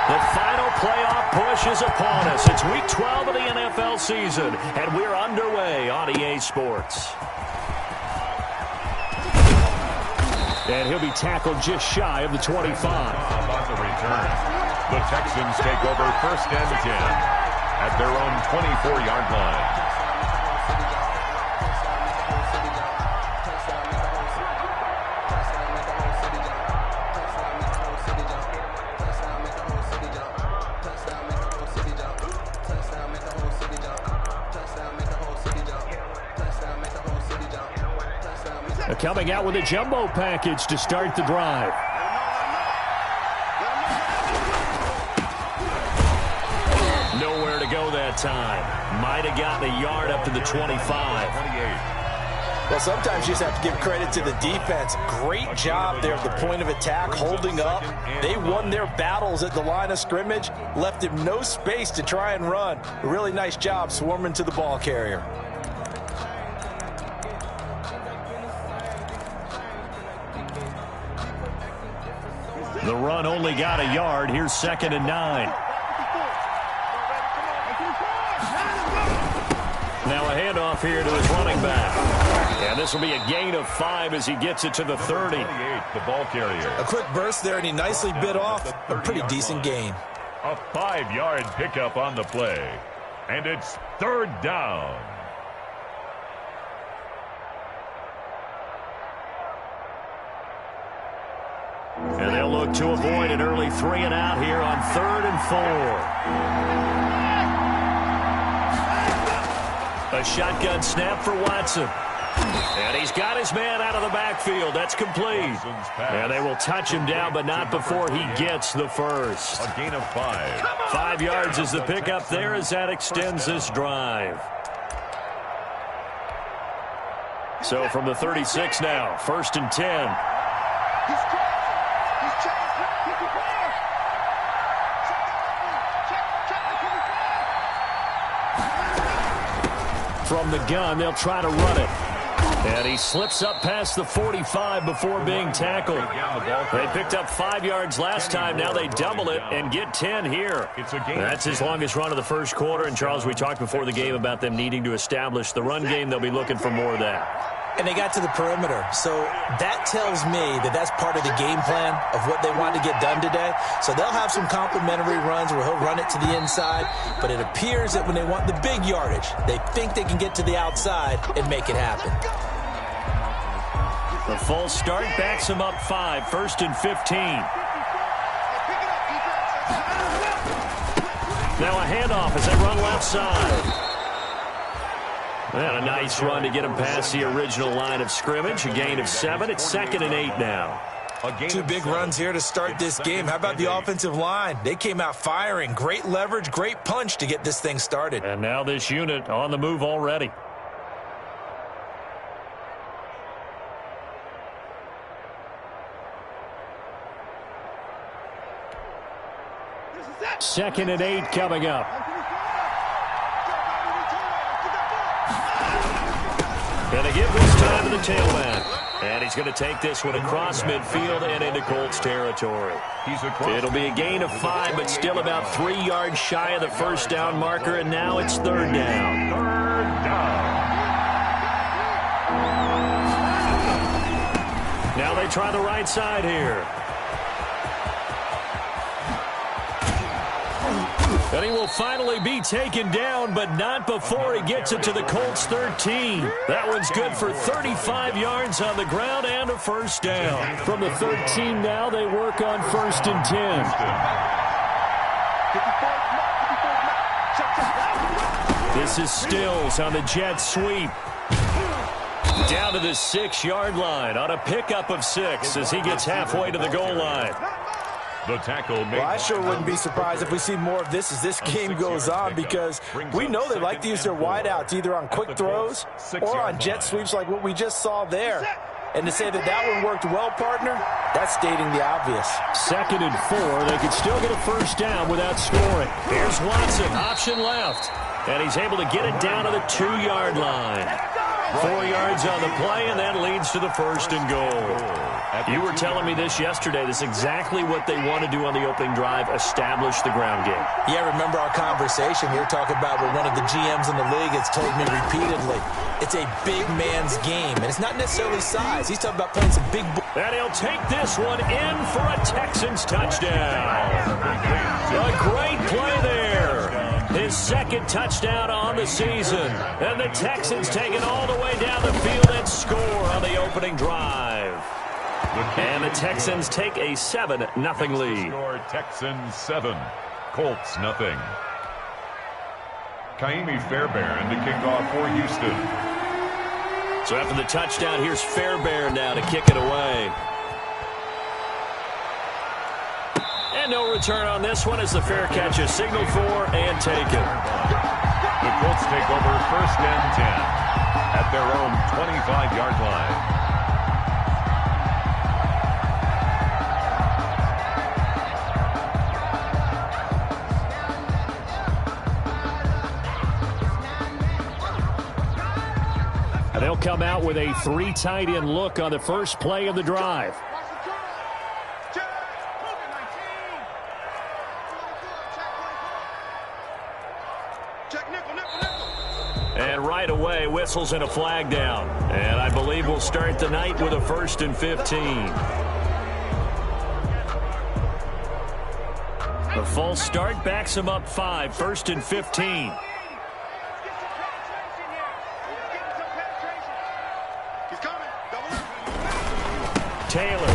The final playoff push is upon us. It's Week 12 of the NFL season, and we're underway on EA Sports. And he'll be tackled just shy of the 25. On the return, the Texans take over 1st and 10 at their own 24-yard line. Coming out with a jumbo package to start the drive. Nowhere to go that time. Might have gotten a yard up to the 25. Well, sometimes you just have to give credit to the defense. Great job there at the point of attack, holding up. They won their battles at the line of scrimmage, left him no space to try and run. A really nice job swarming to the ball carrier. The run only got a yard. Here's 2nd and 9. Now a handoff here to his running back. And this will be a gain of 5 as he gets it to the 30. The ball carrier. A quick burst there, and he nicely bit off. A pretty decent gain. A 5-yard pickup on the play. And it's 3rd down. And they'll look to avoid an early 3 and out here on 3rd and 4. A shotgun snap for Watson. And he's got his man out of the backfield. That's complete. And they will touch him down, but not before he gets the first. A gain of 5. 5 yards is the pickup there as that extends this drive. So from the 36 now, 1st and 10. From the gun, they'll try to run it. And he slips up past the 45 before being tackled. They picked up 5 yards last time. Now they double it and get 10 here. That's his longest run of the first quarter. And, Charles, we talked before the game about them needing to establish the run game. They'll be looking for more of that. And they got to the perimeter. So that tells me that that's part of the game plan of what they want to get done today. So they'll have some complimentary runs where he'll run it to the inside. But it appears that when they want the big yardage, they think they can get to the outside and make it happen. The full start backs him up 5, 1st and 15. Now a handoff as they run left side. And a nice run to get him past the original line of scrimmage. A gain of 7. It's 2nd and 8 now. 2 big runs here to start this game. How about the offensive line? They came out firing. Great leverage, great punch to get this thing started. And now this unit on the move already. Second and 8 coming up. And they give this time to the tailback. And he's going to take this one across midfield and into Colts territory. It'll be a gain of 5, but still about 3 yards shy of the first down marker, and now it's 3rd down. 3rd down. Now they try the right side here. And he will finally be taken down, but not before he gets it to the Colts 13. That one's good for 35 yards on the ground and a first down. From the 13 now, they work on 1st and 10. This is Stills on the jet sweep. Down to the 6-yard line on a pickup of 6 as he gets halfway to the goal line. The tackle made. Well, I sure wouldn't be surprised if we see more of this as this game goes on, because we know they like to use their wideouts either on quick throws or on jet sweeps like what we just saw there. And to say that that one worked well, partner, that's stating the obvious. 2nd and 4. They could still get a first down without scoring. Here's Watson, option left. And he's able to get it down to the 2-yard line. 4 yards on the play, and that leads to the 1st and goal. You were telling me this yesterday. This is exactly what they want to do on the opening drive, establish the ground game. Yeah, remember our conversation? We were talking about what one of the GMs in the league has told me repeatedly. It's a big man's game, and it's not necessarily size. He's talking about playing some big... And he'll take this one in for a Texans touchdown. A great play there. His second touchdown on the season. And the Texans take it all the way down the field and score on the opening drive. And the Texans take a 7-0 lead. Score Texans 7, Colts nothing. Kaimi Fairbairn to kick off for Houston. So after the touchdown, here's Fairbairn now to kick it away. And no return on this one as the fair catch is signaled for and taken. The Colts take over 1st and 10 at their own 25-yard line. They'll come out with a 3 tight end look on the first play of the drive. And right away, whistles and a flag down. And I believe we'll start the night with a 1st and 15. The false start backs him up 5, 1st and 15. Taylor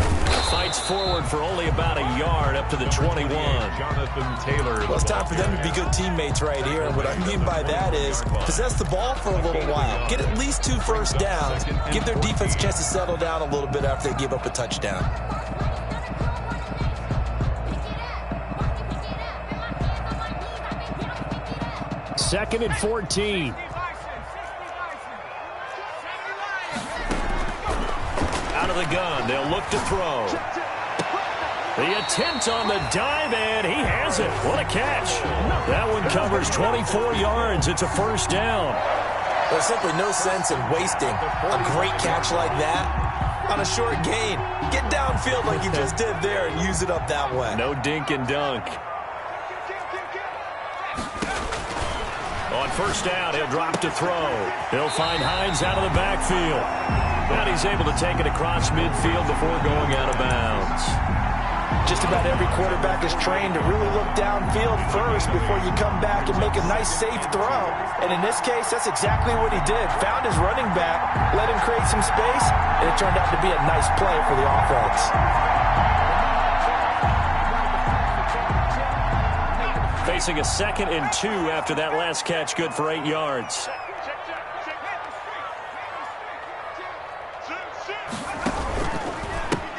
fights forward for only about a yard up to the 21. Jonathan Taylor. Well, it's time for them to be good teammates right here. And what I mean by that is possess the ball for a little while. Get at least 2 first downs. Give their defense a chance to settle down a little bit after they give up a touchdown. Second and 14. Out of the gun, they'll look to throw. The attempt on the dive, and he has it. What a catch. That one covers 24 yards. It's a 1st down. There's simply no sense in wasting a great catch like that on a short gain. Get downfield like you just did there and use it up that way. No dink and dunk. On 1st down, he'll drop to throw. He'll find Hines out of the backfield. And he's able to take it across midfield before going out of bounds. Just about every quarterback is trained to really look downfield first before you come back and make a nice, safe throw. And in this case, that's exactly what he did. Found his running back, let him create some space, and it turned out to be a nice play for the offense. Facing a 2nd and 2 after that last catch, good for 8 yards.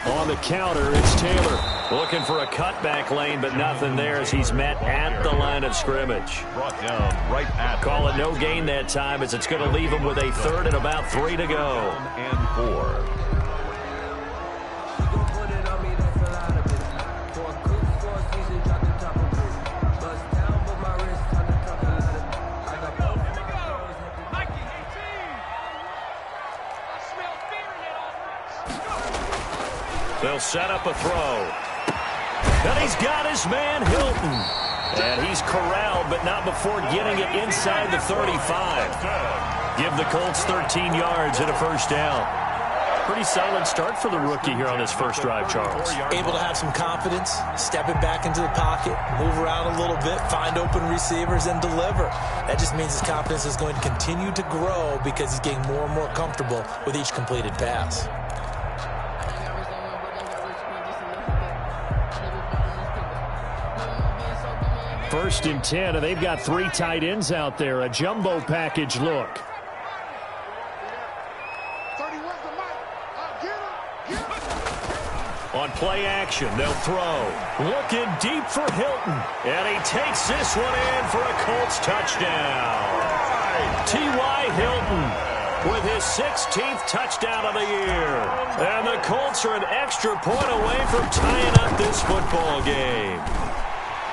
On the counter, it's Taylor looking for a cutback lane, but nothing there as he's met at the line of scrimmage. Brought down right at. Call it no gain that time as it's going to leave him with a 3rd and about 3 to go. And 4. They'll set up a throw. And he's got his man, Hilton. And he's corralled, but not before getting it inside the 35. Give the Colts 13 yards and a 1st down. Pretty solid start for the rookie here on his first drive, Charles. Able to have some confidence, step it back into the pocket, move around a little bit, find open receivers, and deliver. That just means his confidence is going to continue to grow because he's getting more and more comfortable with each completed pass. First and 10, and they've got 3 tight ends out there. A jumbo package look. On play action, they'll throw. Looking deep for Hilton. And he takes this one in for a Colts touchdown. T.Y. Hilton with his 16th touchdown of the year. And the Colts are an extra point away from tying up this football game.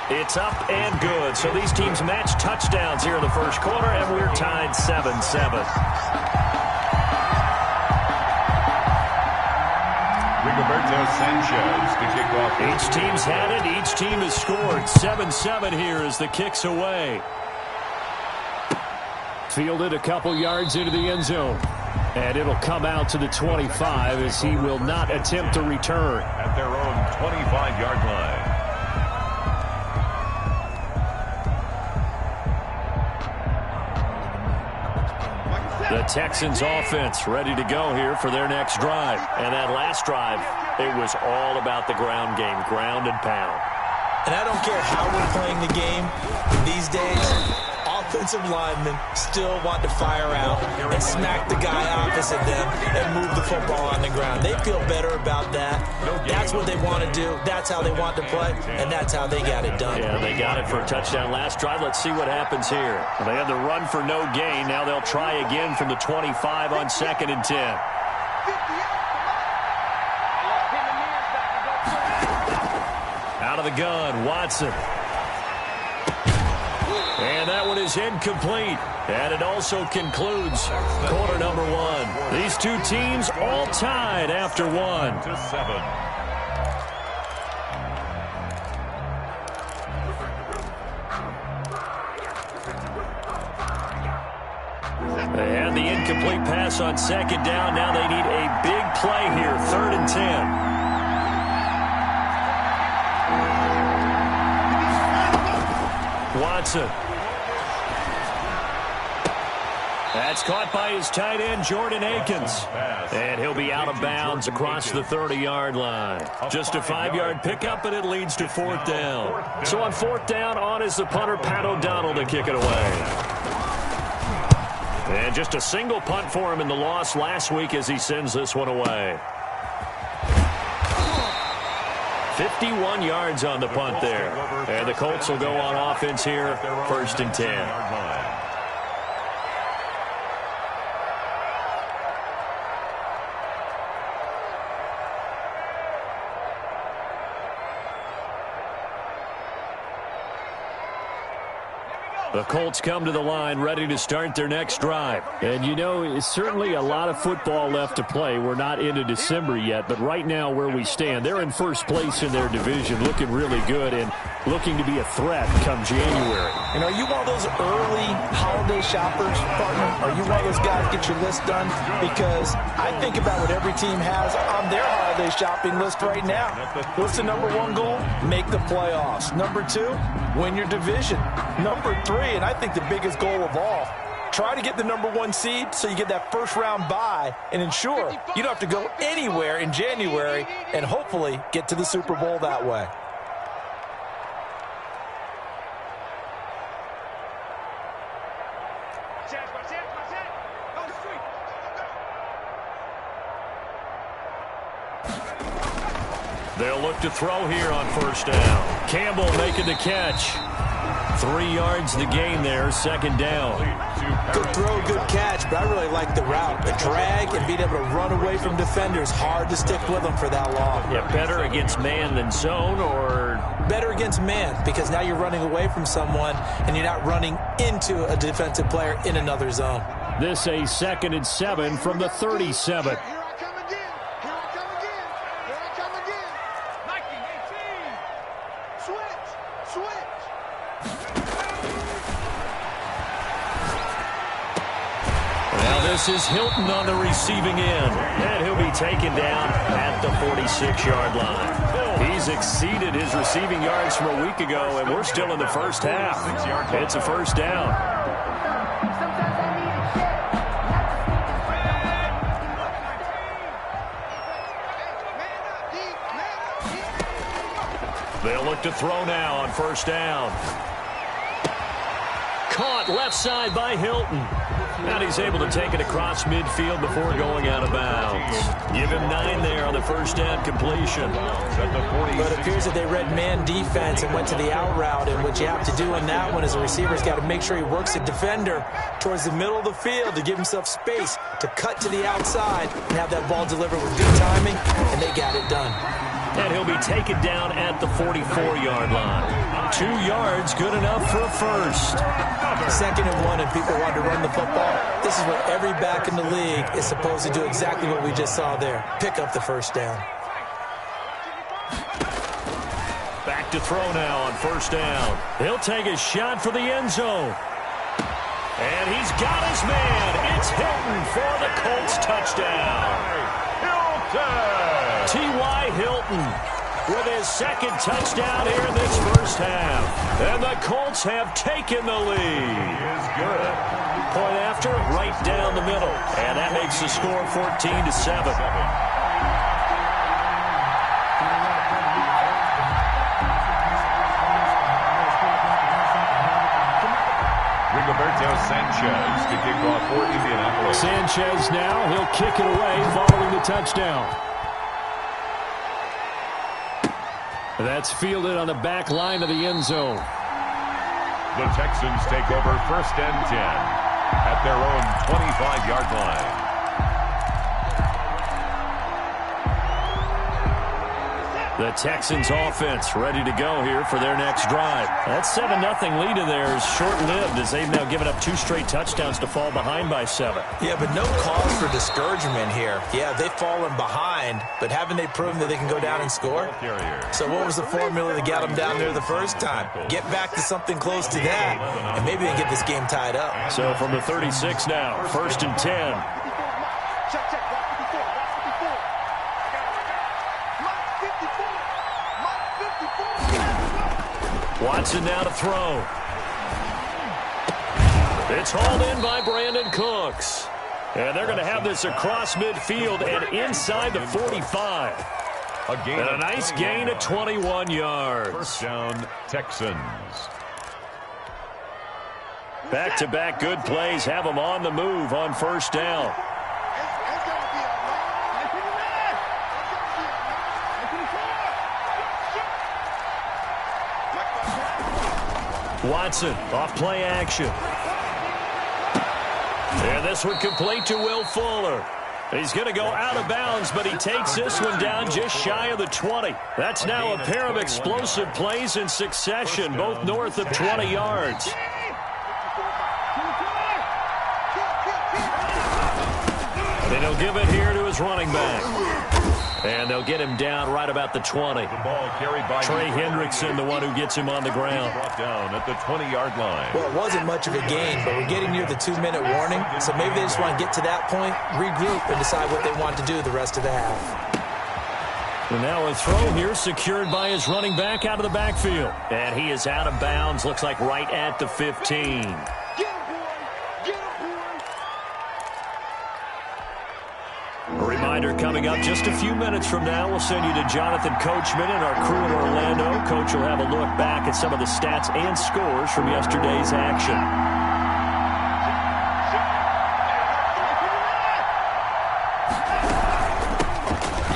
It's up and good. So these teams match touchdowns here in the first quarter, and we're tied 7-7. Roberto Sanchez to kick off. Each team's had it. Each team has scored. 7-7 here as the kick's away. Fielded a couple yards into the end zone. And it'll come out to the 25 as he will not attempt to return. At their own 25-yard line. The Texans offense ready to go here for their next drive. And that last drive, it was all about the ground game, ground and pound. And I don't care how we're playing the game these days, offensive linemen still want to fire out and smack the guy opposite them and move the football on the ground. They feel better about that. That's what they want to do. That's how they want to play, and that's how they got it done. Yeah, they got it for a touchdown last drive. Let's see what happens here. They had the run for no gain. Now they'll try again from the 25 on 2nd and 10. Out of the gun, Watson. And that one is incomplete. And it also concludes quarter number 1. These two teams all tied after 1. 7. They had the incomplete pass on 2nd down. Now they need a big play here, 3rd and 10. Watson. That's caught by his tight end, Jordan Akins. And he'll be out of bounds across the 30-yard line. Just a 5-yard pickup, and it leads to 4th down. So on 4th down, on is the punter, Pat O'Donnell, to kick it away. And just a single punt for him in the loss last week as he sends this one away. 51 yards on the punt there. And the Colts will go on offense here, 1st and 10. The Colts come to the line ready to start their next drive. And, you know, it's certainly a lot of football left to play. We're not into December yet, but right now where we stand, they're in first place in their division, looking really good and looking to be a threat come January. And are you one of those early holiday shoppers, partner? Are you one of those guys get your list done? Because I think about what every team has on their holiday shopping list right now. What's the number 1 goal? Make the playoffs. Number 2, win your division. Number 3, and I think the biggest goal of all, try to get the number 1 seed so you get that first-round bye and ensure you don't have to go anywhere in January and hopefully get to the Super Bowl that way. They'll look to throw here on 1st down. Campbell making the catch. 3 yards the gain there, 2nd down. Good throw, good catch, but I really like the route. The drag and being able to run away from defenders, hard to stick with them for that long. Yeah, better against man than zone, or? Better against man, because now you're running away from someone and you're not running into a defensive player in another zone. This a 2nd and 7 from the 37. This is Hilton on the receiving end, and he'll be taken down at the 46-yard line. He's exceeded his receiving yards from a week ago, and we're still in the first half. It's a 1st down. They'll look to throw now on 1st down. Caught left side by Hilton. And he's able to take it across midfield before going out of bounds. Give him 9 there on the 1st down completion. But it appears that they read man defense and went to the out route. And what you have to do in that one as a receiver's got to make sure he works a defender towards the middle of the field to give himself space to cut to the outside and have that ball delivered with good timing, and they got it done. And he'll be taken down at the 44-yard line. 2 yards, good enough for a 1st. 2nd and 1, and people want to run the football. This is what every back in the league is supposed to do, exactly what we just saw there. Pick up the 1st down. to throw now on first down. He'll take a shot for the end zone. And he's got his man. It's Hilton for the Colts touchdown. Hilton! T.Y. Hilton with his second touchdown here in this first half. And the Colts have taken the lead. He is good. Point after, right down the middle. And that makes the score 14-7. Sanchez to kick off for Indianapolis. Sanchez now, he'll kick it away following the touchdown. That's fielded on the back line of the end zone. The Texans take over first and 10 at their own 25-yard line. The Texans offense ready to go here for their next drive. That 7-0 lead of theirs short-lived as they've now given up 2 straight touchdowns to fall behind by 7. Yeah, but no cause for discouragement here. Yeah, they've fallen behind, but haven't they proven that they can go down and score? So what was the formula that got them down there the first time? Get back to something close to that, and maybe they get this game tied up. So from the 36 now, first and 10. Watson now to throw. It's hauled in by Brandon Cooks. And they're going to have this across midfield and inside the 45. And a nice gain of 21 yards. First down, Texans. Back-to-back good plays have them on the move on first down. Watson off play action. And this one complete to Will Fuller. He's going to go out of bounds, but he takes this one down just shy of the 20. That's now a pair of explosive plays in succession, both north of 20 yards. And he'll give it here to his running back. And they'll get him down right about the 20. The ball carried by Trey Hendrickson, the one who gets him on the ground. Brought down at the 20-yard line. Well, it wasn't much of a gain, but we're getting near the 2-minute warning. So maybe they just want to get to that point, regroup, and decide what they want to do the rest of the half. And now a throw here secured by his running back out of the backfield. And he is out of bounds, looks like right at the 15. A reminder coming up just a few minutes from now, we'll send you to Jonathan Coachman and our crew in Orlando. Coach will have a look back at some of the stats and scores from yesterday's action.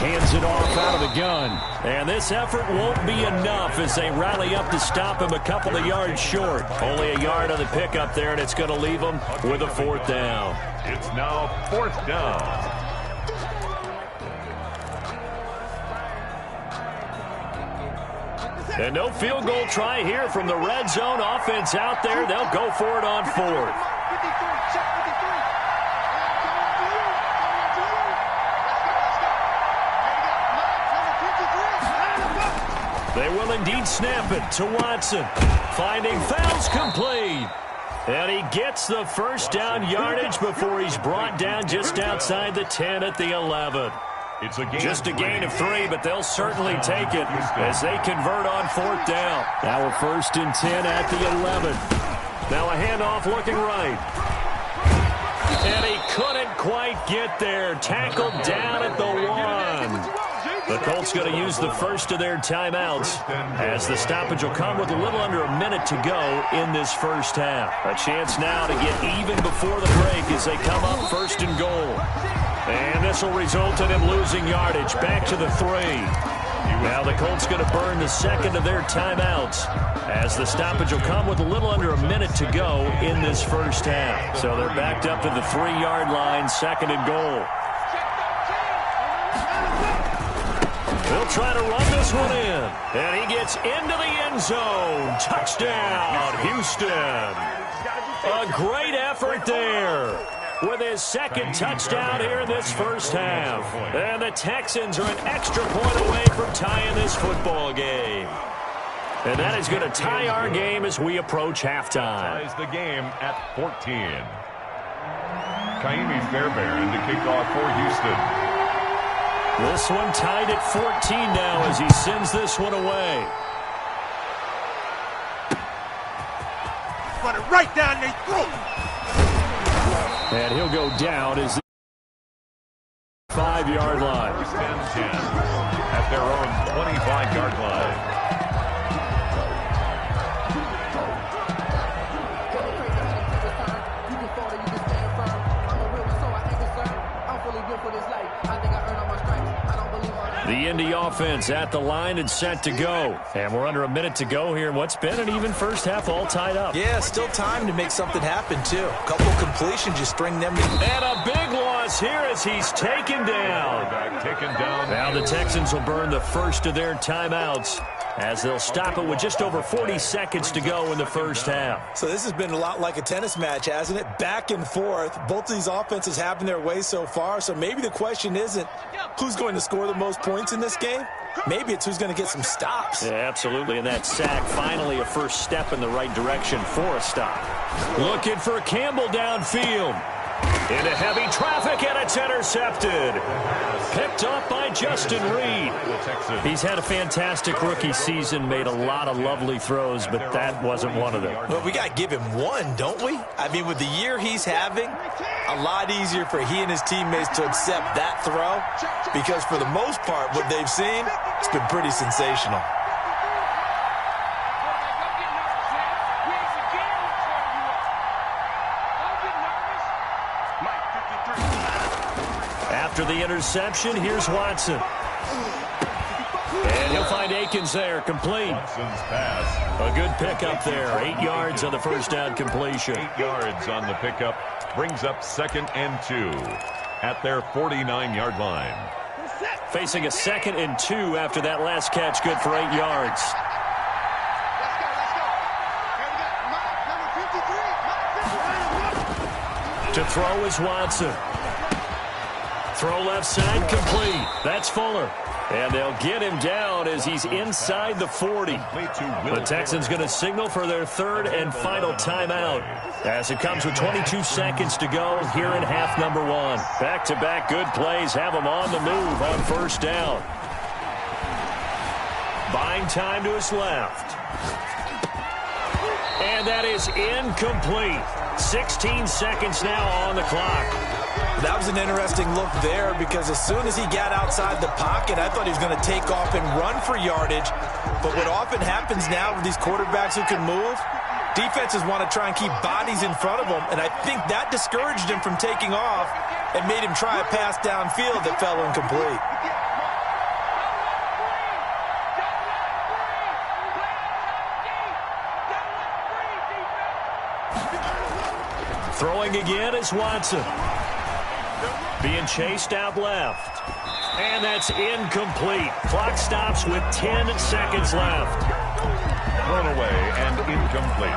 Hands it off out of the gun. And this effort won't be enough as they rally up to stop him a couple of yards short. Only a yard on the pickup there, and it's going to leave him with a 4th down. It's now 4th down. And no field goal try here from the red zone. Offense out there. They'll go for it on 4th. They will indeed snap it to Watson. Finding fouls complete. And he gets the first down yardage before he's brought down just outside the 10 at the 11. It's just a gain of 3, but they'll certainly take it as they convert on 4th down. Now a 1st and 10 at the 11. Now a handoff looking right. And he couldn't quite get there. Tackled down at the 1. The Colts going to use the first of their timeouts as the stoppage will come with a little under a minute to go in this first half. A chance now to get even before the break as they come up 1st and goal. And this will result in him losing yardage back to the 3. Now the Colts going to burn the second of their timeouts as the stoppage will come with a little under a minute to go in this first half. So they're backed up to the 3-yard line, 2nd and goal. They'll try to run this one in. And he gets into the end zone. Touchdown, Houston. A great effort there with his 2nd touchdown here in this first half. And the Texans are an extra point away from tying this football game. And that is going to tie our game as we approach halftime. Ties the game at 14. Kaimi Fairbairn to kick off for Houston. This one tied at 14 now as he sends this one away. Run it right down their throat. And he'll go down as the 5-yard line. First and 10 at their own 25-yard line. The Indy offense at the line and set to go. And we're under a minute to go here in what's been an even first half, all tied up. Yeah, still time to make something happen, too. A couple completions, just string them together. And a big loss here as he's taken down. Taken down. Now the Texans will burn the first of their timeouts as they'll stop it with just over 40 seconds to go in the first half. So this has been a lot like a tennis match, hasn't it? Back and forth. Both of these offenses having their way so far. So maybe the question isn't who's going to score the most points in this game. Maybe it's who's going to get some stops. Yeah, absolutely. And that sack, finally a first step in the right direction for a stop. Looking for Campbell downfield. Into heavy traffic, and it's intercepted. Picked up by Justin Reed. He's had a fantastic rookie season, made a lot of lovely throws, but that wasn't one of them. Well, we got to give him one, don't we? I mean, with the year he's having, a lot easier for he and his teammates to accept that throw because for the most part, what they've seen, it's been pretty sensational. After the interception, here's Watson. And he'll find Akins there, complete. Watson's pass. A good pickup there, 8 yards on the first down completion. 8 yards on the pickup. Brings up 2nd and 2 at their 49-yard line. Facing a 2nd and 2 after that last catch, good for 8 yards. To throw is Watson. Throw left side, complete. That's Fuller. And they'll get him down as he's inside the 40. The Texans going to signal for their third and final timeout as it comes with 22 seconds to go here in half number 1. Back-to-back good plays have them on the move on first down. Buying time to his left. And that is incomplete. 16 seconds now on the clock. That was an interesting look there because as soon as he got outside the pocket, I thought he was going to take off and run for yardage. But what often happens now with these quarterbacks who can move, defenses want to try and keep bodies in front of them, and I think that discouraged him from taking off and made him try a pass downfield that fell incomplete. Throwing again is Watson. Being chased out left. And that's incomplete. Clock stops with 10 seconds left. Thrown away and incomplete.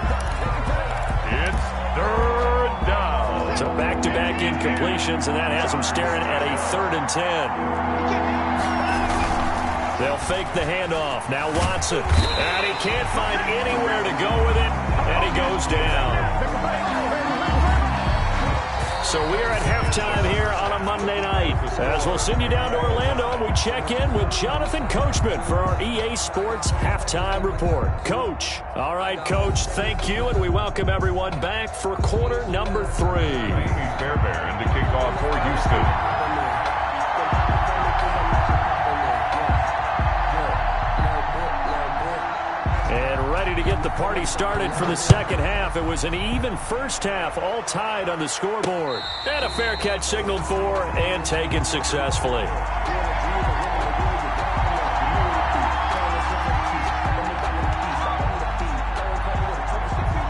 It's 3rd down. So back-to-back incompletions, and that has them staring at a 3rd and 10. They'll fake the handoff. Now Watson. And he can't find anywhere to go with it, and he goes down. So we're at halftime here on a Monday night. As we'll send you down to Orlando, and we check in with Jonathan Coachman for our EA Sports Halftime Report. Coach. All right, Coach, thank you, and we welcome everyone back for quarter number 3. Fairbairn to kick off for Houston. Ready to get the party started for the second half. It was an even first half, all tied on the scoreboard. And a fair catch signaled for and taken successfully.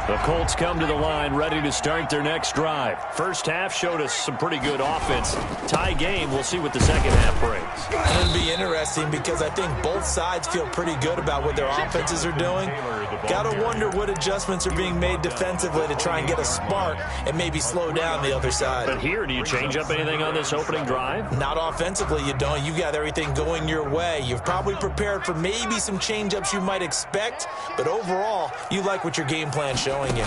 The Colts come to the line ready to start their next drive. First half showed us some pretty good offense. Tie game, we'll see what the second half brings. It'll be interesting because I think both sides feel pretty good about what their offenses are doing. Got to wonder what adjustments are being made defensively to try and get a spark and maybe slow down the other side. But here, do you change up anything on this opening drive? Not offensively, you don't. You got everything going your way. You've probably prepared for maybe some change-ups you might expect, but overall, you like what your game plan's showing you.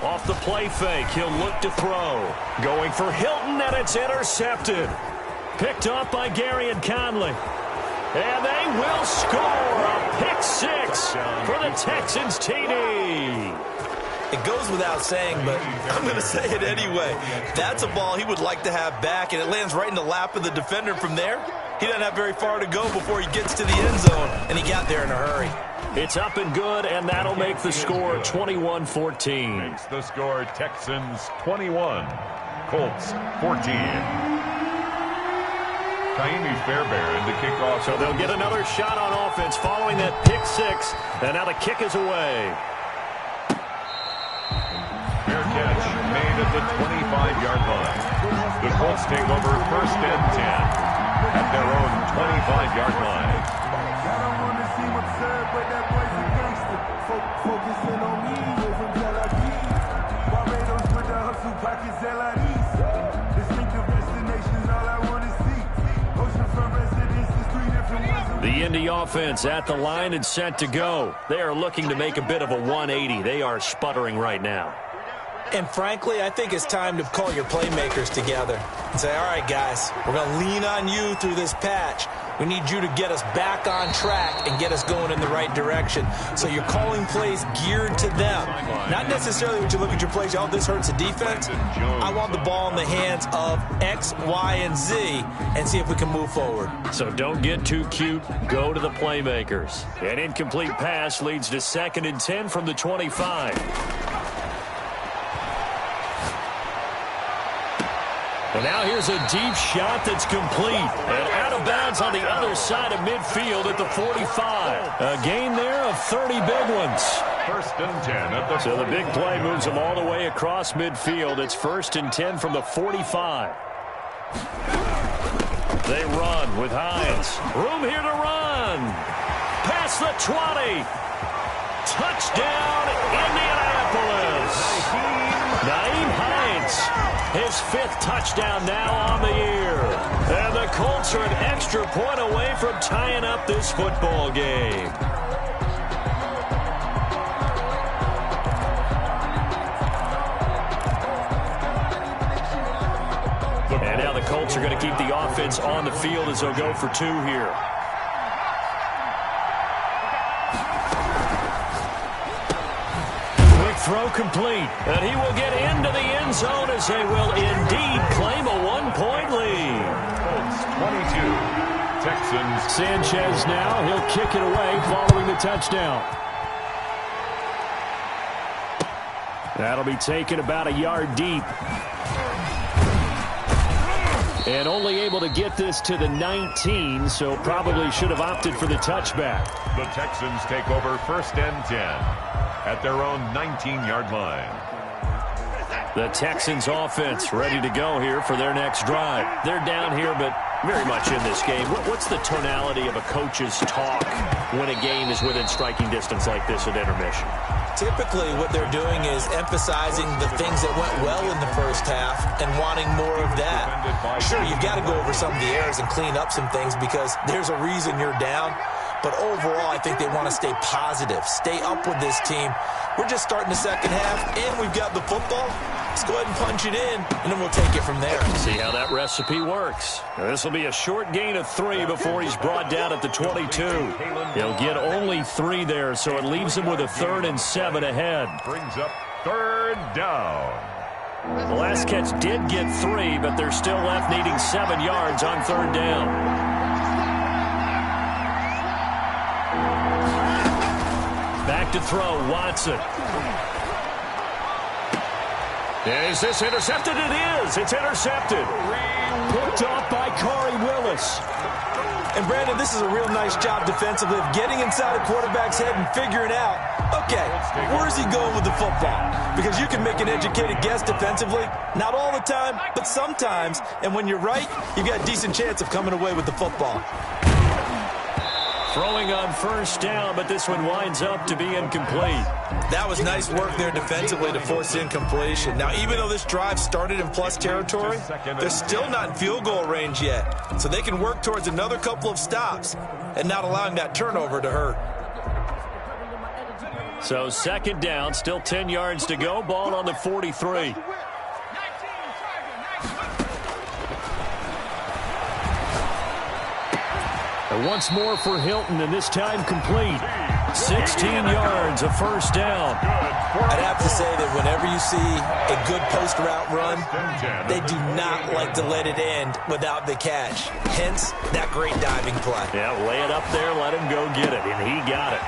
Off the play fake, he'll look to throw. Going for Hilton, and it's intercepted. Picked up by Gary and Conley. And they will score a pick six for the Texans TD. It goes without saying, but I'm going to say it anyway. That's a ball he would like to have back, and it lands right in the lap of the defender from there. He doesn't have very far to go before he gets to the end zone, and he got there in a hurry. It's up and good, and that'll make the score 21-14. Makes the score Texans 21, Colts 14. Taimi Fairbairn to kick off. So they'll get another shot on offense following that pick six, and now the kick is away. Fair catch made at the 25-yard line. The Colts take over first and 10 at their own 25-yard line. I don't want to seem absurd, but that boy's a gangster. Focusing on me, from Tel Aviv. Barbados with the hustle pockets, LIDs. Distinctive destinations, all I want to see. Oceanfront residences, 3 different ones. The Indy offense at the line and set to go. They are looking to make a bit of a 180. They are sputtering right now. And frankly, I think it's time to call your playmakers together and say, all right, guys, we're going to lean on you through this patch. We need you to get us back on track and get us going in the right direction. So you're calling plays geared to them. Not necessarily when you look at your plays, oh, this hurts the defense. I want the ball in the hands of X, Y, and Z and see if we can move forward. So don't get too cute. Go to the playmakers. An incomplete pass leads to 2nd and 10 from the 25. And now here's a deep shot that's complete. And out of bounds on the other side of midfield at the 45. A gain there of 30 big ones. First and 10 at the So the big play moves them all the way across midfield. It's 1st and 10 from the 45. They run with Hines. Room here to run. Past the 20. Touchdown, Indianapolis. Nyheim Hines. His 5th touchdown now on the year. And the Colts are an extra point away from tying up this football game. And now the Colts are going to keep the offense on the field as they'll go for 2 here. Throw complete, and he will get into the end zone as they will indeed claim a 1-point lead. Colts 22, Texans. Sanchez now, he'll kick it away following the touchdown. That'll be taken about a yard deep. And only able to get this to the 19, so probably should have opted for the touchback. The Texans take over 1st and 10. At their own 19-yard line. The Texans offense ready to go here for their next drive. They're down here, but very much in this game. What's the tonality of a coach's talk when a game is within striking distance like this at intermission? Typically, what they're doing is emphasizing the things that went well in the first half and wanting more of that. Sure, you've got to go over some of the errors and clean up some things because there's a reason you're down. But overall, I think they want to stay positive, stay up with this team. We're just starting the second half, and we've got the football. Let's go ahead and punch it in, and then we'll take it from there. See how that recipe works. This will be a short gain of 3 before he's brought down at the 22. He'll get only 3 there, so it leaves him with a 3rd and 7 ahead. Brings up 3rd down. The last catch did get 3, but they're still left needing 7 yards on 3rd down. Back to throw, Watson. Is this intercepted? It is. It's intercepted. Picked off by Corey Willis. And, Brandon, this is a real nice job defensively of getting inside a quarterback's head and figuring out, okay, where's he going with the football? Because you can make an educated guess defensively, not all the time, but sometimes. And when you're right, you've got a decent chance of coming away with the football. Throwing on first down, but this one winds up to be incomplete. That was nice work there defensively to force incompletion. Now, even though this drive started in plus territory, they're still not in field goal range yet. So they can work towards another couple of stops and not allowing that turnover to hurt. So second down, still 10 yards to go. Ball on the 43. And once more for Hilton, and this time complete. 16 yards, a first down. I'd have to say that whenever you see a good post route run, they do not like to let it end without the catch. Hence, that great diving play. Yeah, lay it up there, let him go get it, and he got it.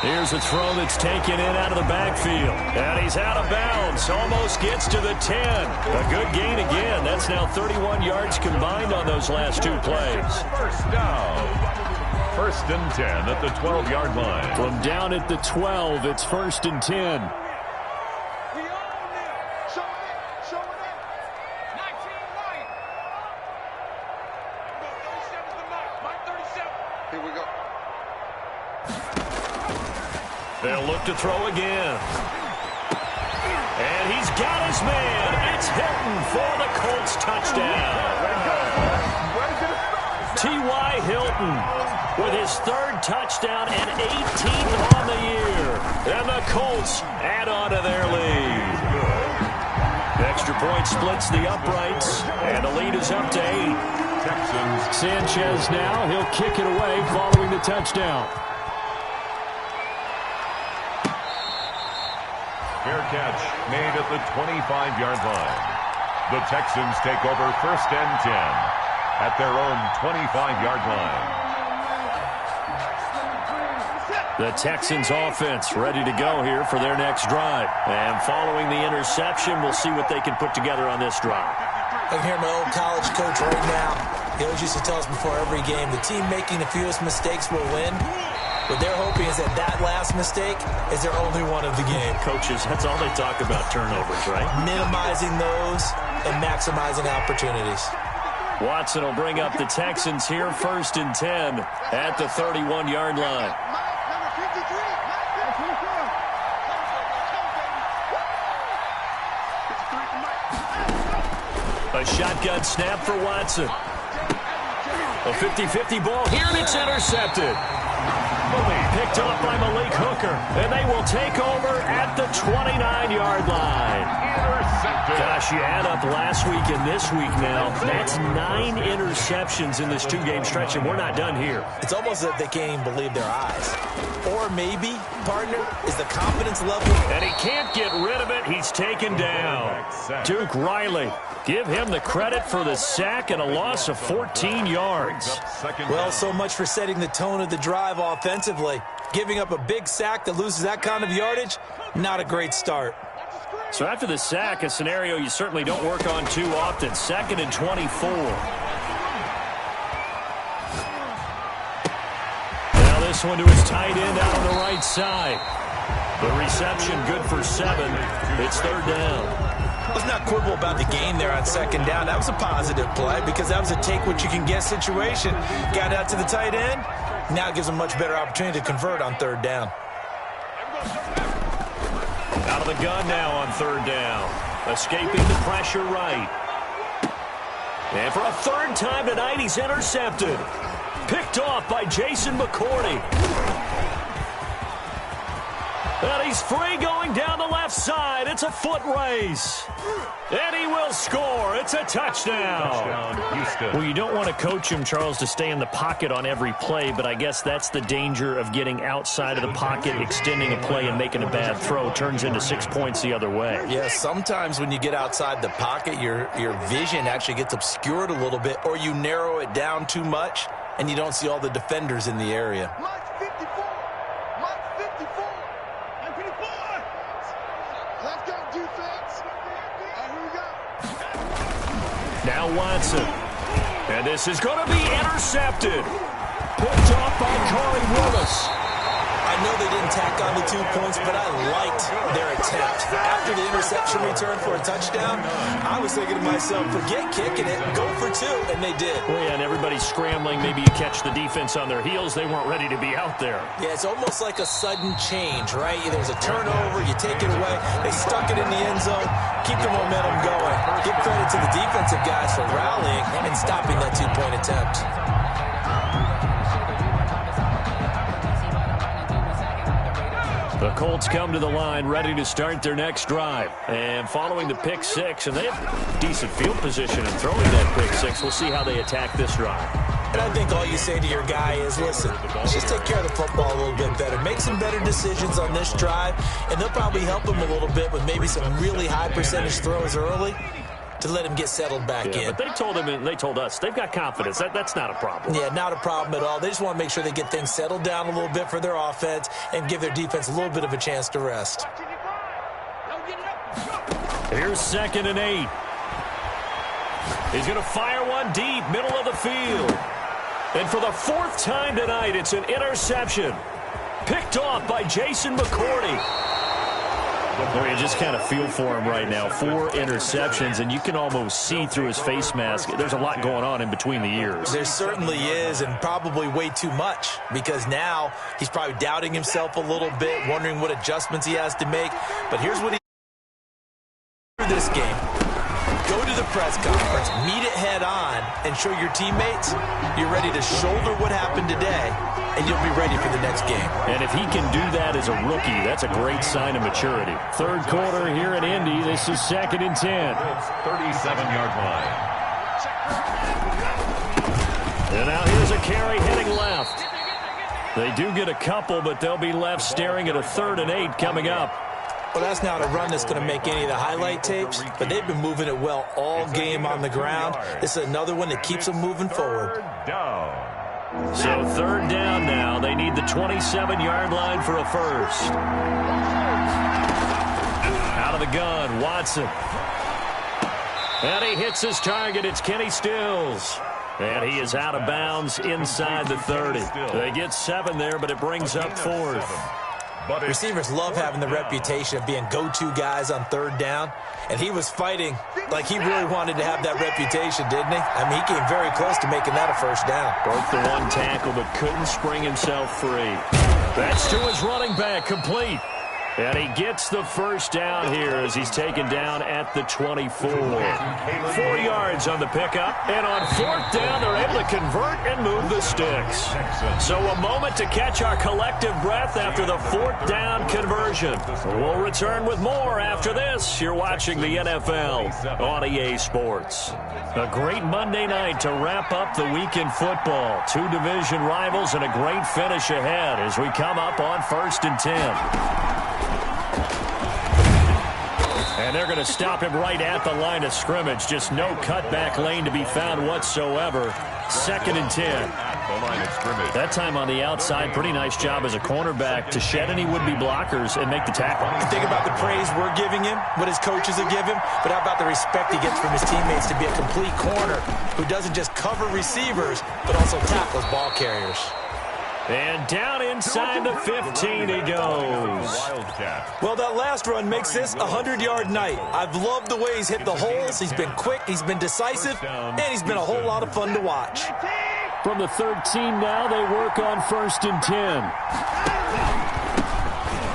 Here's a throw that's taken in out of the backfield. And he's out of bounds. Almost gets to the 10. A good gain again. That's now 31 yards combined on those last two plays. First down. First and 10 at the 12-yard line. From down at the 12, it's first and 10. They'll look to throw again. And he's got his man. It's Hilton for the Colts touchdown. T.Y. Hilton with his third touchdown and 18th on the year. And the Colts add on to their lead. Extra point splits the uprights, and the lead is up to 8. Sanchez now, he'll kick it away following the touchdown. Fair catch made at the 25-yard line. The Texans take over first and 10 at their own 25-yard line. The Texans offense ready to go here for their next drive. And following the interception, we'll see what they can put together on this drive. I can hear my old college coach right now. He always used to tell us before every game, the team making the fewest mistakes will win. What they're hoping is that that last mistake is their only one of the game. Coaches, that's all they talk about, turnovers, right? Minimizing those and maximizing opportunities. Watson will bring up the Texans here first and 10 at the 31-yard line. A shotgun snap for Watson. A 50-50 ball here, and it's intercepted. Picked off by Malik Hooker, and they will take over at the 29-yard line. Gosh, you add up last week and this week now. That's 9 interceptions in this two-game stretch, and we're not done here. It's almost as if they can't even believe their eyes. Or maybe, partner, is the confidence level. And he can't get rid of it. He's taken down. Duke Riley, give him the credit for the sack and a loss of 14 yards. Well, so much for setting the tone of the drive offensively. Giving up a big sack that loses that kind of yardage, not a great start. So after the sack, a scenario you certainly don't work on too often. 2nd and 24. Now this one to his tight end out on the right side. The reception good for 7. It's 3rd down. Let's not quibble about the gain there on 2nd down. That was a positive play because that was a take-what-you-can-get situation. Got out to the tight end. Now it gives them a much better opportunity to convert on 3rd down. Out of the gun now on 3rd down. Escaping the pressure right. And for a 3rd time tonight, he's intercepted. Picked off by Jason McCourty. And he's free going down the left side. It's a foot race. And he will score. It's a touchdown. Well, you don't want to coach him, Charles, to stay in the pocket on every play, but I guess that's the danger of getting outside of the pocket, extending a play, and making a bad throw. Turns into 6 points the other way. Yeah, sometimes when you get outside the pocket, your vision actually gets obscured a little bit, or you narrow it down too much, and you don't see all the defenders in the area. Now Watson. And this is going to be intercepted. Picked off by Corey Willis. I know they didn't tack on the 2 points, but I liked their attempt. After the interception return for a touchdown, I was thinking to myself, forget kicking it, go for 2, and they did. Well, yeah, and everybody's scrambling. Maybe you catch the defense on their heels. They weren't ready to be out there. Yeah, it's almost like a sudden change, right? There's a turnover, you take it away. They stuck it in the end zone, keep the momentum going. Give credit to the defensive guys for rallying and stopping that 2-point attempt. The Colts come to the line ready to start their next drive. And following the pick 6, and they have decent field position in throwing that pick 6. We'll see how they attack this drive. And I think all you say to your guy is, listen, let's just take care of the football a little bit better. Make some better decisions on this drive, and they'll probably help him a little bit with maybe some really high percentage throws early to let him get settled back in. But they told him and they told us they've got confidence. That's not a problem. Yeah, not a problem at all. They just want to make sure they get things settled down a little bit for their offense and give their defense a little bit of a chance to rest. Here's 2nd and 8. He's going to fire one deep, middle of the field. And for the 4th time tonight, it's an interception. Picked off by Jason McCourty. Boy, you just kind of feel for him right now. 4 interceptions, and you can almost see through his face mask. There's a lot going on in between the ears. There certainly is, and probably way too much, because now he's probably doubting himself a little bit, wondering what adjustments he has to make. But here's what he did this game. Go to the press conference, meet it head on, and show your teammates you're ready to shoulder what happened today, and you'll be ready for the next game. And if he can do that as a rookie, that's a great sign of maturity. 3rd quarter here in Indy. This is 2nd and 10. It's 37-yard line. And now here's a carry heading left. They do get a couple, but they'll be left staring at a 3rd and 8 coming up. Well, that's not a run that's going to make any of the highlight tapes, but they've been moving it well all game on the ground. This is another one that keeps them moving forward. So 3rd down now. They need the 27-yard line for a first. Out of the gun, Watson. And he hits his target. It's Kenny Stills. And he is out of bounds inside the 30. They get 7 there, but it brings up 4th. Receivers love having the reputation of being go-to guys on 3rd down, and he was fighting like he really wanted to have that reputation, didn't he? I mean, he came very close to making that a first down. Broke the 1 tackle, but couldn't spring himself free. That's to his running back, complete. And he gets the first down here as he's taken down at the 24. 4 yards on the pickup. And on 4th down, they're able to convert and move the sticks. So a moment to catch our collective breath after the 4th down conversion. We'll return with more after this. You're watching the NFL on EA Sports. A great Monday night to wrap up the week in football. 2 division rivals and a great finish ahead as we come up on 1st and 10. And they're going to stop him right at the line of scrimmage. Just no cutback lane to be found whatsoever. 2nd and 10. The line of scrimmage. That time on the outside, pretty nice job as a cornerback to shed any would-be blockers and make the tackle. Think about the praise we're giving him, what his coaches have given him, but how about the respect he gets from his teammates to be a complete corner who doesn't just cover receivers, but also tackles ball carriers. And down inside the 15 he goes. Well, that last run makes this a 100-yard night. I've loved the way he's hit the holes. He's been quick, he's been decisive, and he's been a whole lot of fun to watch. From the 13 now, they work on 1st and 10.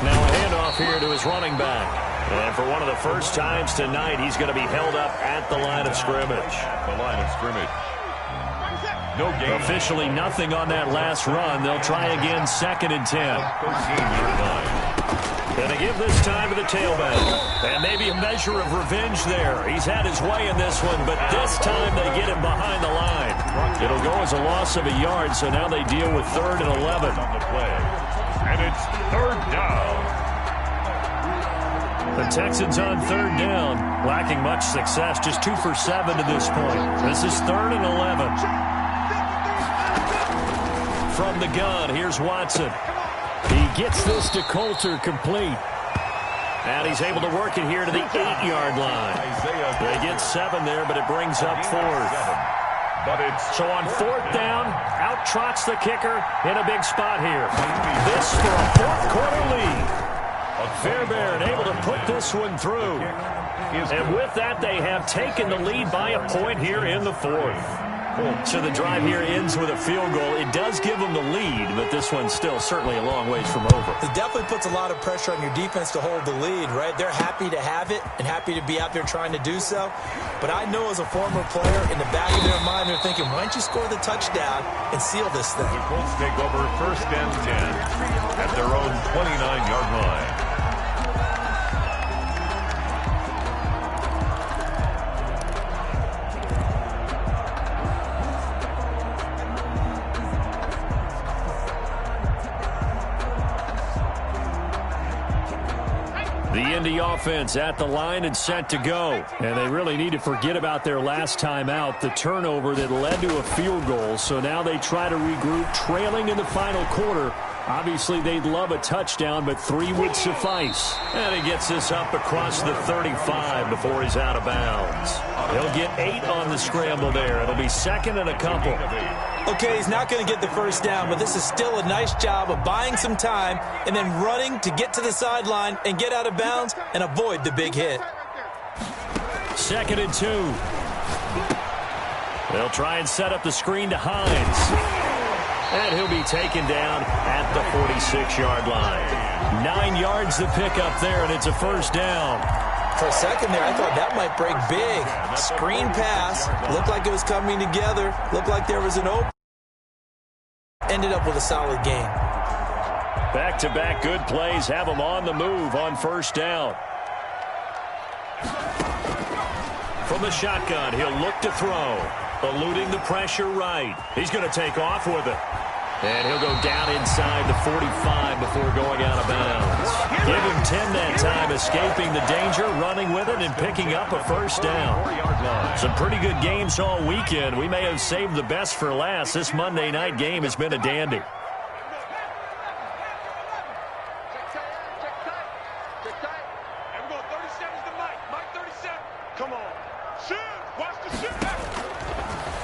Now a handoff here to his running back. And for one of the first times tonight, he's going to be held up at the line of scrimmage. The line of scrimmage. No gain. Officially nothing on that last run. They'll try again 2nd and 10. 13-yard line. And they give this time to the tailback. And maybe a measure of revenge there. He's had his way in this one, but this time they get him behind the line. It'll go as a loss of a yard, so now they deal with 3rd and 11. On the play. And it's 3rd down. The Texans on 3rd down, lacking much success, just 2 for 7 to this point. This is 3rd and 11. From the gun, here's Watson. He gets this to Coulter, complete. And he's able to work it here to the 8-yard line. They get 7 there, but it brings up 4th. But it's So on fourth down, out trots the kicker in a big spot here. This for a fourth quarter lead. Fairbairn able to put this one through. And with that, they have taken the lead by a point here in the fourth. So the drive here ends with a field goal. It does give them the lead, but this one's still certainly a long ways from over. It definitely puts a lot of pressure on your defense to hold the lead, right? They're happy to have it and happy to be out there trying to do so. But I know as a former player, in the back of their mind, they're thinking, why don't you score the touchdown and seal this thing? the Colts take over first and 10 at their own 29-yard line. The Indy offense at the line and set to go. And they really need to forget about their last time out, the turnover that led to a field goal. So now they try to regroup, trailing in the final quarter. Obviously, they'd love a touchdown, but 3 would suffice. And he gets this up across the 35 before he's out of bounds. He'll get 8 on the scramble there. It'll be second and a couple. Okay, he's not going to get the first down, but this is still a nice job of buying some time and then running to get to the sideline and get out of bounds and avoid the big hit. Second and 2. They'll try and set up the screen to Hines. And he'll be taken down at the 46-yard line. 9 yards to pick up there, and it's a first down. For a second there, I thought that might break big. Screen pass. Looked like it was coming together. Looked like there was an open. Ended up with a solid game. Back-to-back good plays have him on the move on first down. From the shotgun, he'll look to throw. Eluding the pressure right. He's going to take off with it. And he'll go down inside the 45 before going out of bounds. Give him 10 that time, escaping the danger, running with it, and picking up a first down. Some pretty good games all weekend. We may have saved the best for last. This Monday night game has been a dandy.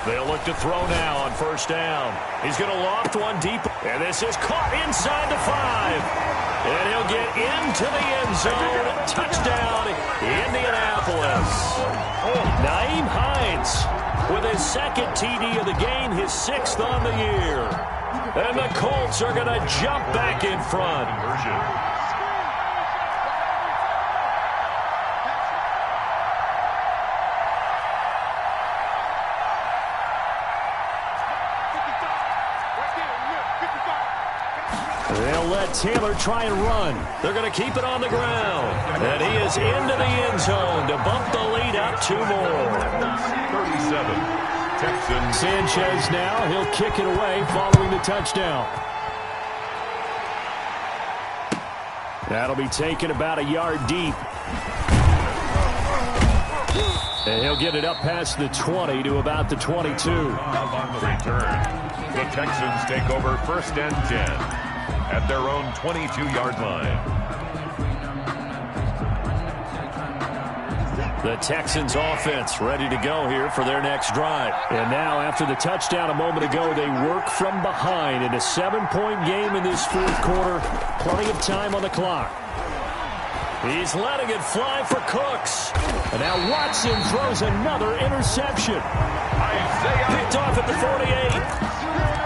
They'll look to throw now on first down. He's going to loft one deep. And this is caught inside the 5. And he'll get into the end zone. Touchdown, Indianapolis. Nyheim Hines with his second TD of the game, his 6th on the year. And the Colts are going to jump back in front. They'll let Taylor try and run. They're going to keep it on the ground. And he is into the end zone to bump the lead up 2 more. 37, Texans. Sanchez now. He'll kick it away following the touchdown. That'll be taken about a yard deep. And he'll get it up past the 20 to about the 22. On the return, the Texans take over first and 10 at their own 22-yard line. The Texans offense ready to go here for their next drive. And now after the touchdown a moment ago, they work from behind in a 7-point game in this fourth quarter. Plenty of time on the clock. He's letting it fly for Cooks. And now Watson throws another interception. Picked off at the 48.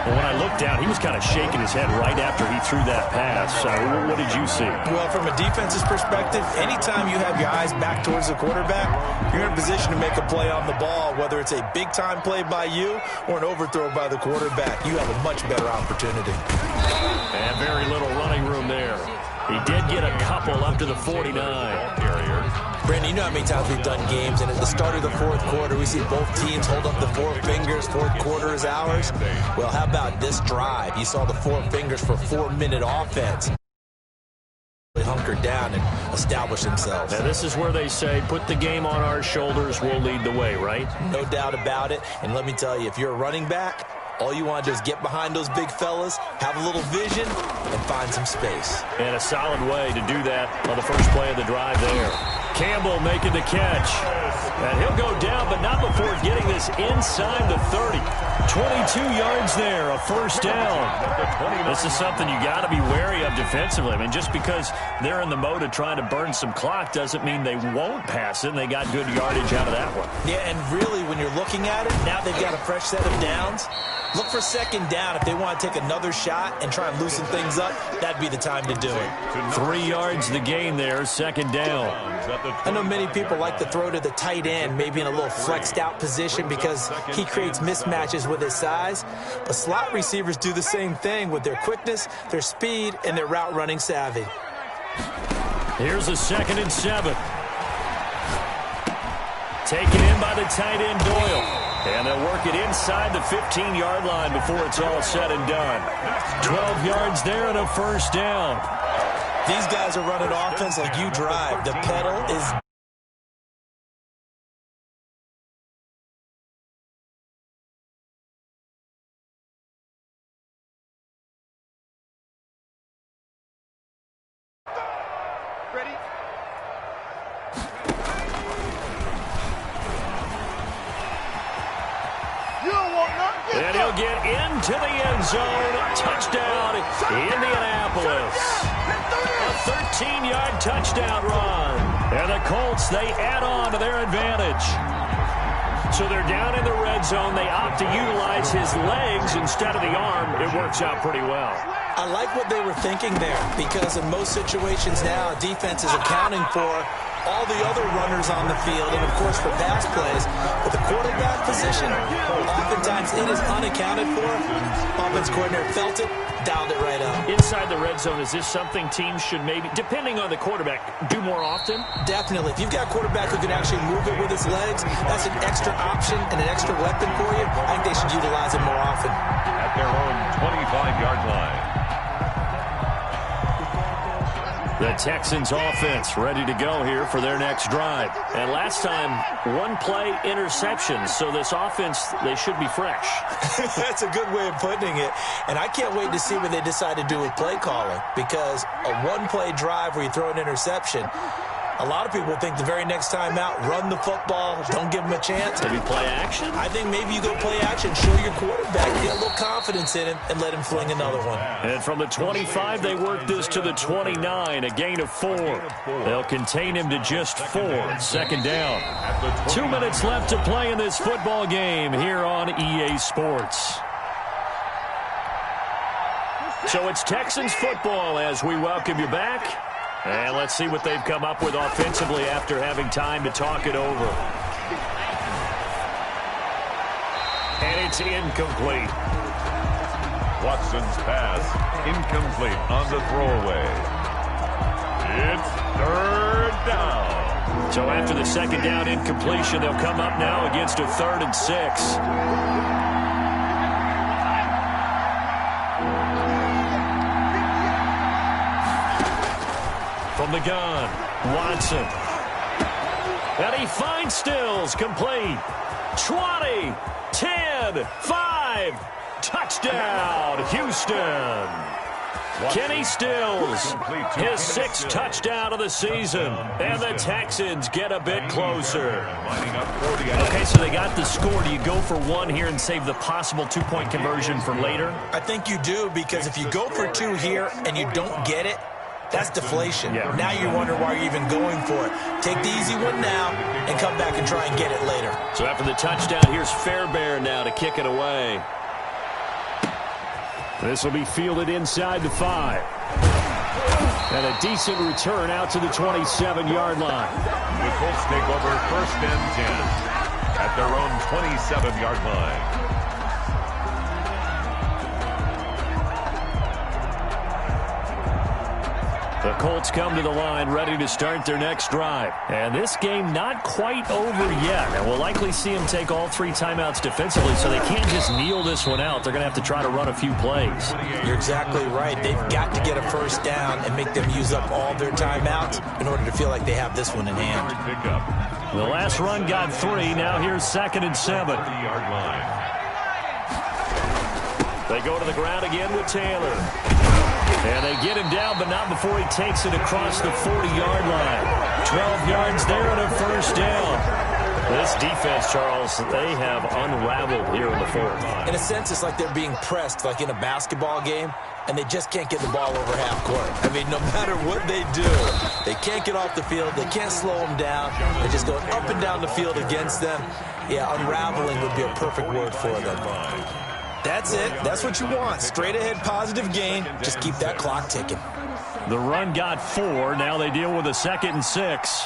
Well, when I looked down, he was kind of shaking his head right after he threw that pass. What did you see? Well, from a defense's perspective, anytime you have your eyes back towards the quarterback, you're in a position to make a play on the ball, whether it's a big-time play by you or an overthrow by the quarterback. You have a much better opportunity. And very little running room there. He did get a couple up to the 49. Brandon, you know how many times we've done games, and at the start of the fourth quarter, we see both teams hold up the 4 fingers. Fourth quarter is ours. Well, how about this drive? You saw the 4 fingers for 4-minute offense. They hunkered down and established themselves. Now, this is where they say, put the game on our shoulders, we'll lead the way, right? No doubt about it. And let me tell you, if you're a running back, all you want to do is get behind those big fellas, have a little vision, and find some space. And a solid way to do that on the first play of the drive there. Campbell making the catch. And he'll go down, but not before getting this inside the 30. 22 yards there, a first down. This is something you got to be wary of defensively. I mean, just because they're in the mode of trying to burn some clock doesn't mean they won't pass it. And they got good yardage out of that one. Yeah, and really, when you're looking at it, now they've got a fresh set of downs. Look for second down. If they want to take another shot and try and loosen things up, that'd be the time to do it. 3 yards the gain there, second down. I know many people like to throw to the tight end, maybe in a little flexed out position because he creates mismatches with his size. But slot receivers do the same thing with their quickness, their speed, and their route running savvy. Here's a 2nd and 7. Taken in by the tight end Doyle. And they'll work it inside the 15-yard line before it's all said and done. 12 yards there and a first down. These guys are running offense like you drive. The pedal is... Ready? And he'll get into the end zone. Touchdown, Indianapolis. A 13-yard touchdown run. And the Colts, they add on to their advantage. So they're down in the red zone. They opt to utilize his legs instead of the arm. It works out pretty well. I like what they were thinking there because in most situations now, defense is accounting for all the other runners on the field and, of course, for pass plays. But the quarterback position, oftentimes it is unaccounted for. Offense coordinator felt it, dialed it right up. Inside the red zone, is this something teams should maybe, depending on the quarterback, do more often? Definitely. If you've got a quarterback who can actually move it with his legs, that's an extra option and an extra weapon for you. I think they should utilize it more often. At their own 25-yard line. The Texans offense ready to go here for their next drive. And last time, one play interception. So this offense, they should be fresh. That's a good way of putting it. And I can't wait to see what they decide to do with play calling. Because a one-play drive where you throw an interception, a lot of people think the very next time out, run the football, don't give them a chance. Maybe play action? I think maybe you go play action, show your quarterback, get a little confidence in him, and let him fling another one. And from the 25, they work this to the 29, a gain of 4. They'll contain him to just 4. Second down. 2 minutes left to play in this football game here on EA Sports. So it's Texans football as we welcome you back. And let's see what they've come up with offensively after having time to talk it over. And it's incomplete. Watson's pass incomplete on the throwaway. It's 3rd down. So after the second down incompletion, they'll come up now against a 3rd and 6. From the gun, Watson. And he finds Stills, complete. 20, 10, 5, touchdown, Houston. Kenny Stills, his 6th touchdown of the season, and the Texans get a bit closer. Okay, so they got the score. Do you go for 1 here and save the possible 2-point conversion for later? I think you do, because if you go for 2 here and you don't get it, that's deflation. Yeah. Now you wonder why you're even going for it. Take the easy one now and come back and try and get it later. So after the touchdown, here's Fairbairn now to kick it away. This will be fielded inside the 5. And a decent return out to the 27-yard line. The Colts take over 1st and 10 at their own 27-yard line. The Colts come to the line ready to start their next drive. And this game not quite over yet. And we'll likely see them take all 3 timeouts defensively, so they can't just kneel this one out. They're going to have to try to run a few plays. You're exactly right. They've got to get a first down and make them use up all their timeouts in order to feel like they have this one in hand. The last run got 3. Now here's 2nd and 7. They go to the ground again with Taylor. And they get him down, but not before he takes it across the 40-yard line. 12 yards there and a first down. This defense, Charles, they have unraveled here in the fourth. In a sense, it's like they're being pressed, like in a basketball game, and they just can't get the ball over half court. I mean, no matter what they do, they can't get off the field. They can't slow them down. They're just going up and down the field against them. Yeah, unraveling would be a perfect word for them. That's it. That's what you want. Straight ahead, positive gain. Just keep that clock ticking. The run got 4. Now they deal with a 2nd and 6.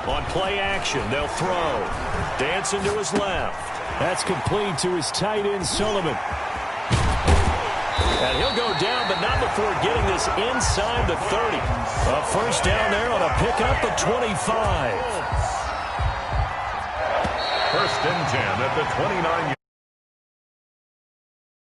On play action, they'll throw. Dancing to his left. That's complete to his tight end, Sullivan. And he'll go down, but not before getting this inside the 30. A first down there on a pickup at 25. First and 10 at the 29-yard